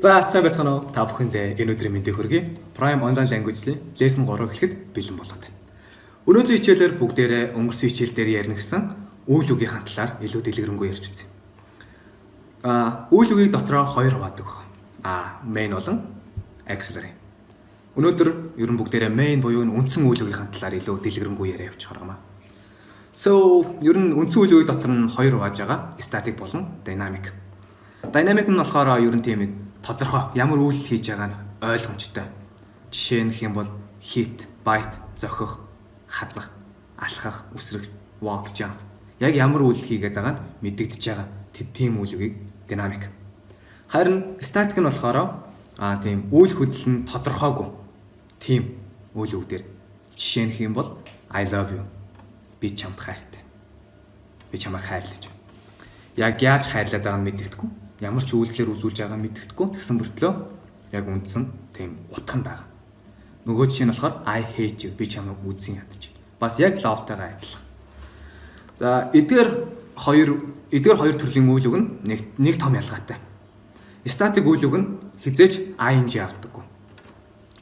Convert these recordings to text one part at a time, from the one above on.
За сайн байцгаана уу? Та бүхэндээ энэ өдрийн мэндийг хүргэе. Prime Online Language-ийн Lesson 3 гэхэд бэлэн болоод байна. Өнөөдрийн хичээлээр бүгдээрээ өнгөрсөн хичээл дээр ярина гэсэн үйл үгийнхаа талаар илүү дэлгэрэнгүй ярьж үзье. Үйл үгийг дотроо хоёр хуваадаг байна. Main болон auxiliary. Өнөөдөр ер нь бүгдээрээ main буюу үндсэн үйл үгийнхаа талаар илүү дэлгэрэнгүй яриа явуучих гаргамаа. So ер нь үндсэн үйл үгийг дотор нь хоёр хувааж байгаа. Static болон dynamic. Dynamic нь болохоор ер нь тийм тодорхой ямар үйл хийж байгаа нь ойлгомжтой. Жишээ нь гэх юм бол hit, bite, зохих, хазах, алхах, үсрэх, walk, jump. Яг ямар үйл хийгээд байгаа нь мэдэгдэж байгаа. Тийм үйл үгийг dynamic. Харин static нь болохоор тийм үйл хөдлөл нь тодорхойгүй. Тийм үйл үг дээр. Жишээ нь гэх юм бол I love you. Би чамд хайртай. Би чамайг хайрлаж байна. Яг яаж хайрлаад байгааг нь мэддэхгүй. Ямар ч үйлдэлээр үзүүлж байгааг нь мэддэхгүй. Тэгсэн мөртлөө яг үндсэн тийм утга нь байгаа. Нөгөө жишээ нь болохоор I hate you. Би чамайг үзэн ядчих. Бас яг love-тайгаа адилхан. За эдгээр хоёр төрлийн үйл үг нь нэг том ялгаатай. Static үйл үг нь хизээж ing авдаггүй.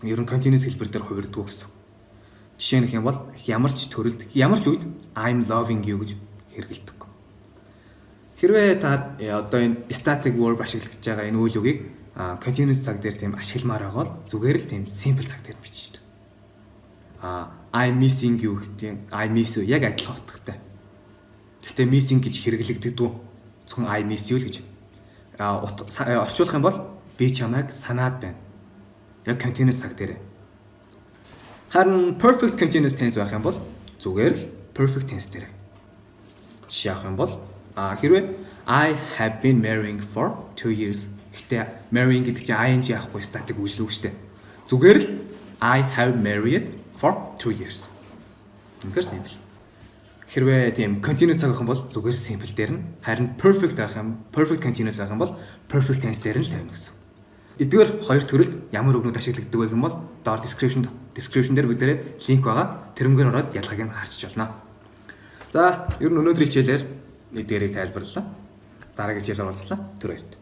Ер нь continuous хэлбэр дээр хувирддаг гэсэн. Жишээ нь юм бол ямар ч төрөлд ямар ч үед I'm loving you гэж хэрэгэлдэг. Хэрвээ та одоо энэ static verb ашиглаж байгаа энэ үйл үгийг continuous цаг дээр тийм ашигламаар байгаа бол зүгээр л тийм simple цаг дээр бичиж байгаа. I'm missing you гэдэг I miss you яг адилхан утгатай. Гэхдээ missing гэж хэрэглэгддэг. Зөвхөн I miss you л гэж. Орчуулах юм бол би чамайг санаад байна. Яг continuous цаг дээр. Харин perfect continuous tense байх юм бол зүгээр л perfect tense дээр. Жишээ авах юм бол хэрвээ I have been marrying for 2 years. Гэтэ marrying гэдэг чинь ing авахгүй static үйл үг шүү дээ. Зүгээр л I have married for 2 years. Үнэхээр simple. Хэрвээ тийм continuous цаг авах юм бол зүгээр simple дээр нь харин perfect continuous авах юм бол perfect tense дээр нь л тавина гэсэн. Эдгээр хоёр төрөлд ямар үгнүүд ашиглагддаг вэ гэм бол доор description дээр бүгдээрээ линк байгаа. Тэрнгээр ороод ялгааг нь харчих болно. За, ер нь өнөөдрийн хичээлээр эдгээрийг тайлбарлалаа. Дараагийн хичээлээр уулзлаа. Түр баярлалаа.